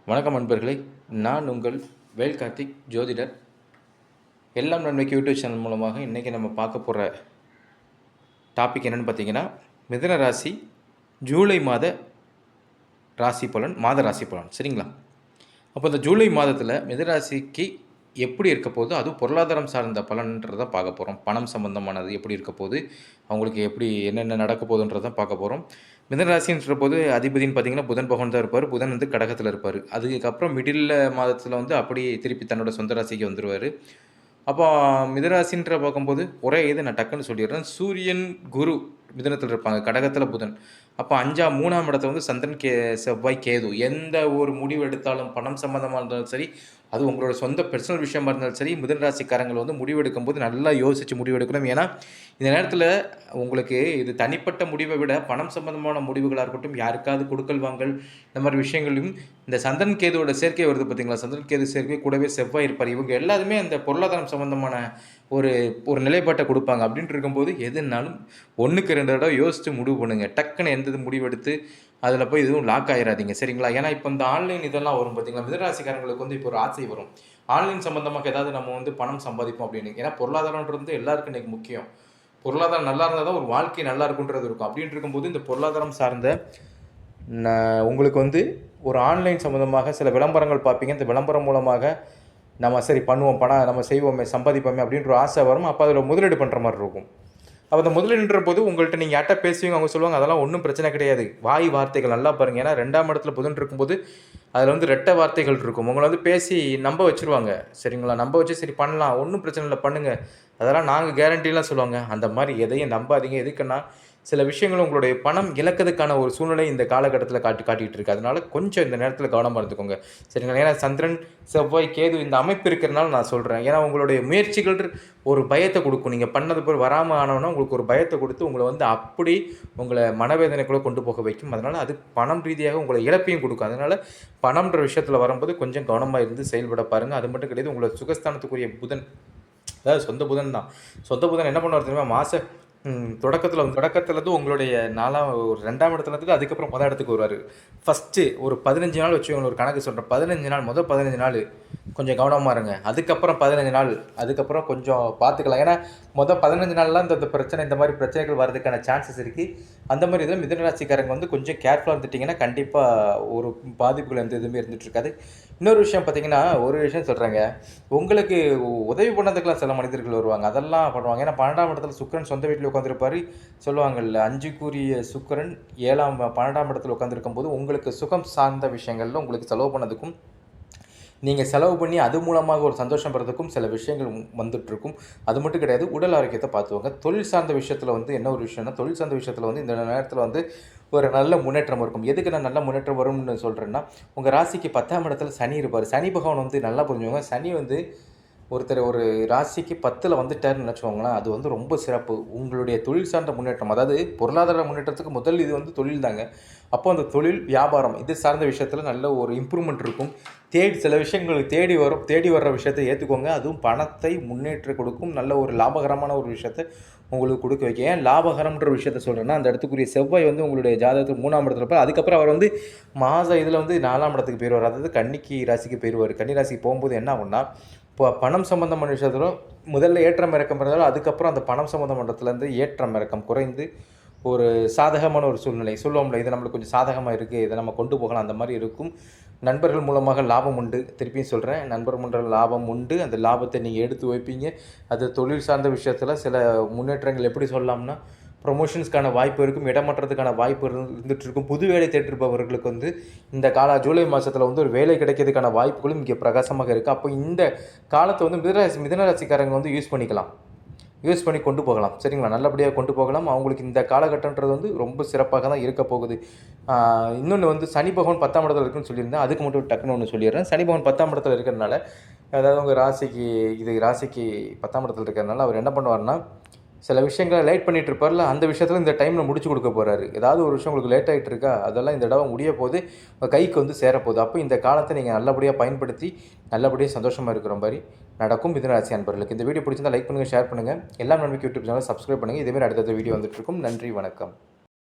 வணக்கம் நண்பர்களே, நான் உங்கள் வேல் கார்த்திக் ஜோதிடர். எல்லாம் நன்மைக்கு யூடியூப் சேனல் மூலமாக இன்றைக்கி நம்ம பார்க்க போகிற டாபிக் என்னென்னு பார்த்தீங்கன்னா, மிதுன ராசி ஜூலை மாத ராசி பலன், ராசி பலன். சரிங்களா? அப்போ இந்த ஜூலை மாதத்தில் மிதுன ராசிக்கு எப்படி இருக்க போகுது, அதுவும் பொருளாதாரம் சார்ந்த பலன்றதை பார்க்க போகிறோம். பணம் சம்பந்தமானது எப்படி இருக்க போகுது, அவங்களுக்கு எப்படி என்னென்ன நடக்க போகுதுன்றதை பார்க்க போகிறோம். மிதனராசின்ற போது அதிபதினு பார்த்தீங்கன்னா புதன் பகவான் தான் இருப்பார். புதன் வந்து கடகத்தில் இருப்பார். அதுக்கப்புறம் மிடில் மாதத்தில் வந்து அப்படியே திருப்பி தன்னோட சொந்த ராசிக்கு வந்துடுவார். அப்போ மிதராசின்ற பார்க்கும்போது ஒரே இது நான் டக்குன்னு சொல்லிடுறேன். சூரியன் குரு மிதனத்தில் இருப்பாங்க, கடகத்தில் புதன். அப்போ 3ஆம் இடத்துல வந்து சந்திரன் செவ்வாய் கேது. எந்த ஒரு முடிவு எடுத்தாலும் பணம் சம்மந்தமாக இருந்தாலும் சரி, அது உங்களோட சொந்த பர்சனல் விஷயமா இருந்தாலும் சரி, மிதுன ராசிக்காரங்கள் வந்து முடிவெடுக்கும் போது நல்லா யோசித்து முடிவெடுக்கணும். ஏன்னா இந்த நேரத்தில் உங்களுக்கு இது தனிப்பட்ட முடிவை விட பணம் சம்பந்தமான முடிவுகளாக இருக்கட்டும், யாருக்காவது கொடுக்கல் வாங்கல் இந்த மாதிரி விஷயங்களையும் இந்த சந்திரன் கேதுவோட சேர்க்கை வருது பார்த்தீங்களா, சந்திரன் கேது சேர்க்கை கூடவே செவ்வாய் இருப்பார். இவங்க எல்லாருமே அந்த பொருளாதாரம் சம்பந்தமான ஒரு நிலைப்பாட்டை கொடுப்பாங்க. அப்படின்ட்டு இருக்கும்போது எதுனாலும் 1க்கு 2 தடவை யோசித்து முடிவு பண்ணுங்கள். டக்குன்னு எந்த முடிவெடுத்து அதில் போய் எதுவும் லாக் ஆகிடாதீங்க. சரிங்களா? ஏன்னா இப்போ இந்த ஆன்லைன் இதெல்லாம் வரும் பார்த்தீங்களா, மிதராசிக்காரங்களுக்கு வந்து இப்போ ஒரு ஆசை வரும், ஆன்லைன் சம்மந்தமாக ஏதாவது நம்ம வந்து பணம் சம்பாதிப்போம் அப்படின்னு. ஏன்னா பொருளாதாரன்றது எல்லாருக்கும் இன்றைக்கி முக்கியம். பொருளாதாரம் நல்லா இருந்தால் தான் ஒரு வாழ்க்கை நல்லா இருக்குன்றது இருக்கும். அப்படின்ட்டு இருக்கும்போது இந்த பொருளாதாரம் சார்ந்த உங்களுக்கு வந்து ஒரு ஆன்லைன் சம்மந்தமாக சில விளம்பரங்கள் பார்ப்பீங்க. இந்த விளம்பரம் மூலமாக நம்ம சரி பண்ணுவோம், பணம் நம்ம செய்வோமே, சம்பாதிப்போமே அப்படின்ற ஆசை வரும். அப்போ அதில் முதலீடு பண்ணுற மாதிரி இருக்கும். அப்போ அந்த முதலீடுன்ற போது உங்கள்கிட்ட நீங்கள் யார்ட்ட பேசுவீங்க, அவங்க சொல்லுவாங்க அதெல்லாம் ஒன்றும் பிரச்சனை கிடையாது. வாய் வார்த்தைகள் நல்லா பாருங்கள். ஏன்னா 2ஆம் இடத்துல புதன் இருக்கும்போது அதில் வந்து ரெட்டை வார்த்தைகள் இருக்கும். உங்களை வந்து பேசி நம்ப வச்சுருவாங்க. சரிங்களா? நம்ப வச்சு சரி பண்ணலாம், ஒன்றும் பிரச்சனை இல்லை பண்ணுங்கள், அதெல்லாம் நாங்கள் கேரண்டிலாம் சொல்லுவாங்க. அந்த மாதிரி எதையும் நம்பாதீங்க. எதுக்குன்னா சில விஷயங்கள் உங்களுடைய பணம் இழக்கிறதுக்கான ஒரு சூழ்நிலை இந்த காலகட்டத்தில் காட்டிகிட்டு இருக்குது. அதனால் கொஞ்சம் இந்த நேரத்தில் கவனமாக இருந்துக்கோங்க. சரிங்களா? ஏன்னா சந்திரன் செவ்வாய் கேது இந்த அமைப்பு இருக்கிறனால நான் சொல்கிறேன். ஏன்னா உங்களுடைய முயற்சிகள் ஒரு பயத்தை கொடுக்கும். நீங்கள் பண்ணது போல் வராமல் ஆனோன்னா உங்களுக்கு ஒரு பயத்தை கொடுத்து உங்களை வந்து அப்படி உங்களை மனவேதனைக்குள்ளே கொண்டு போக வைக்கும். அதனால் அது பணம் ரீதியாக உங்களை இழப்பையும் கொடுக்கும். அதனால் பணம்ன்ற விஷயத்தில் வரும்போது கொஞ்சம் கவனமாக இருந்து செயல்பட பாருங்கள். அது மட்டும் கிடையாது, உங்களை சுகஸ்தானத்துக்குரிய புதன், அதாவது சொந்த புதன் தான். சொந்த புதன் என்ன பண்ணுவார் தெரியுமா, தொடக்கத்துலேருந்து உங்களுடைய 2ஆம் இடத்துலேருந்து அதுக்கப்புறம் 1ஆம் இடத்துக்கு வருவார். ஃபஸ்ட்டு ஒரு 15 நாள் வச்சுக்கோங்க, ஒரு கணக்கு சொல்கிறேன். 15 நாள், முதல் 15 நாள் கொஞ்சம் கவனமாக இருங்க. அதுக்கப்புறம் 15 நாள் அதுக்கப்புறம் கொஞ்சம் பார்த்துக்கலாம். ஏன்னா மொதல் 15 நாள்லாம் இந்த பிரச்சனை, இந்த மாதிரி பிரச்சனைகள் வர்றதுக்கான சான்சஸ் இருக்குது. அந்த மாதிரி இதில் மிதுன ராசிக்காரங்க வந்து கொஞ்சம் கேர்ஃபுல்லாக இருந்துட்டிங்கன்னா கண்டிப்பாக ஒரு பாதிப்புகள் எந்த எதுவுமே இருந்துகிட்ருக்காது. இன்னொரு விஷயம் பார்த்தீங்கன்னா, ஒரு விஷயம் சொல்கிறேங்க, உங்களுக்கு உதவி பண்ணதுக்கெல்லாம் சில மனிதர்கள் வருவாங்க, அதெல்லாம் பண்ணுவாங்க. ஏன்னா 12ஆம் இடத்துல சுக்கிரன் சொந்த வீட்டில் உட்காந்துருப்பாரு. சொல்லுவாங்கல்ல, 5க்குரிய சுக்கிரன் 12ஆம் இடத்துல உட்காந்துருக்கும் போது உங்களுக்கு சுகம் சார்ந்த விஷயங்களில் உங்களுக்கு செலவு பண்ணதுக்கும், நீங்கள் செலவு பண்ணி அது மூலமாக ஒரு சந்தோஷம் பெறதுக்கும் சில விஷயங்கள் வந்துட்டுருக்கும். அது மட்டும் கிடையாது, உடல் ஆரோக்கியத்தை பார்த்துவாங்க. தொழில் சார்ந்த விஷயத்தில் வந்து என்ன ஒரு விஷயம்னா, தொழில் சார்ந்த விஷயத்தில் வந்து இந்த நேரத்தில் வந்து ஒரு நல்ல முன்னேற்றம் இருக்கும். எதுக்கு நான் நல்ல முன்னேற்றம் வரும்னு சொல்கிறேன்னா, உங்கள் ராசிக்கு 10ஆம் இடத்துல சனி இருப்பார். சனி பகவான் வந்து நல்லா புரிஞ்சுவாங்க. சனி வந்து ஒருத்தர் ஒரு ராசிக்கு 10ல் வந்துட்டாருன்னு நினச்சிக்கோங்களேன், அது வந்து ரொம்ப சிறப்பு. உங்களுடைய தொழில் சார்ந்த முன்னேற்றம், அதாவது பொருளாதார முன்னேற்றத்துக்கு முதல் இது வந்து தொழில் தாங்க. அப்போ அந்த தொழில் வியாபாரம் இது சார்ந்த விஷயத்தில் நல்ல ஒரு இம்ப்ரூவ்மெண்ட் இருக்கும். சில விஷயங்கள் தேடி வர்ற விஷயத்தை ஏற்றுக்கோங்க. அதுவும் பணத்தை முன்னேற்ற கொடுக்கும். நல்ல ஒரு லாபகரமான ஒரு விஷயத்தை உங்களுக்கு கொடுக்க வைக்க. ஏன் லாபகரம்ன்ற விஷயத்த சொல்கிறேன்னா, அந்த இடத்துக்குரிய செவ்வாய் வந்து உங்களுடைய ஜாதகத்தில் 3ஆம் இடத்துல இருப்பார். அதுக்கப்புறம் அவர் வந்து இதில் வந்து 4ஆம் இடத்துக்கு போயிடுவார். அதாவது கன்னிக்கு ராசிக்கு போயிடுவார். கன்னி ராசிக்கு போகும்போது என்ன ஆகும்னா, இப்போ பணம் சம்மந்தமான விஷயத்தில் முதல்ல ஏற்றம் இறக்கம் இருந்தாலும் அதுக்கப்புறம் அந்த பணம் சம்மந்தமான இடத்துலேருந்து ஏற்றம் இறக்கம் குறைந்து ஒரு சாதகமான ஒரு சூழ்நிலை சொல்லுவோம்ல, இது நம்மளுக்கு கொஞ்சம் சாதகமாக இருக்குது, இதை நம்ம கொண்டு போகலாம், அந்த மாதிரி இருக்கும். நண்பர்கள் மூலமாக லாபம் உண்டு. திருப்பியும் சொல்கிறேன், நண்பர்கள் மூலம் லாபம் உண்டு. அந்த லாபத்தை நீங்கள் எடுத்து வைப்பீங்க. அது தொழில் சார்ந்த விஷயத்தில் சில முன்னேற்றங்கள் எப்படி சொல்லலாம்னா, ப்ரொமோஷன்ஸ்க்கான வாய்ப்பு இருக்கும், இடமாற்றத்துக்கான வாய்ப்பு இருந்துகிட்ருக்கும். புது வேலை தேடிருப்பவர்களுக்கு வந்து இந்த ஜூலை மாதத்தில் வந்து ஒரு வேலை கிடைக்கிறதுக்கான வாய்ப்புகளும் இங்கே பிரகாசமாக இருக்குது. அப்போ இந்த காலத்தை வந்து மிதனராசிக்காரங்க வந்து யூஸ் பண்ணி கொண்டு போகலாம். சரிங்களா? நல்லபடியாக கொண்டு போகலாம். அவங்களுக்கு இந்த காலகட்டன்றது வந்து ரொம்ப சிறப்பாக தான் இருக்க போகுது. இன்னொன்று வந்து சனி பகவான் 10ஆம் இடத்துல இருக்குன்னு சொல்லியிருந்தேன். அதுக்கு மட்டும் டக்குன்னு ஒன்று சொல்லிடுறேன். சனி பகவான் 10ஆம் இடத்துல இருக்கிறதுனால, அதாவது உங்கள் ராசிக்கு 10ஆம் இடத்துல இருக்கிறதுனால அவர் என்ன பண்ணுவார்னா, சில விஷயங்களை லேட் பண்ணிகிட்டு இருப்பார்ல, அந்த விஷயத்தில் இந்த டைமில் முடிச்சு கொடுக்க போகிறாரு. ஏதாவது ஒரு விஷயம் உங்களுக்கு லேட் ஆகிட்டு இருக்கா, அதெல்லாம் இந்த தடவை முடிய போது உங்கள் கைக்கு வந்து சேரப்போகுது. அப்போ இந்த காலத்தை நீங்கள் நல்லபடியாக பயன்படுத்தி நல்லபடியாக சந்தோஷமாக இருக்கிற மாதிரி நடக்கும். மிதுன ராசி அன்பர்களுக்கு இந்த வீடியோ பிடிச்சிருந்தால் லைக் பண்ணுங்கள், ஷேர் பண்ணுங்கள். எல்லாம் நன்மைக்கு யூடியூப் சேனல் சப்ஸ்கிரைப் பண்ணுங்கள். இதேமாதிரி அடுத்தடுத்த வீடியோ வந்துட்டு இருக்கும். நன்றி, வணக்கம்.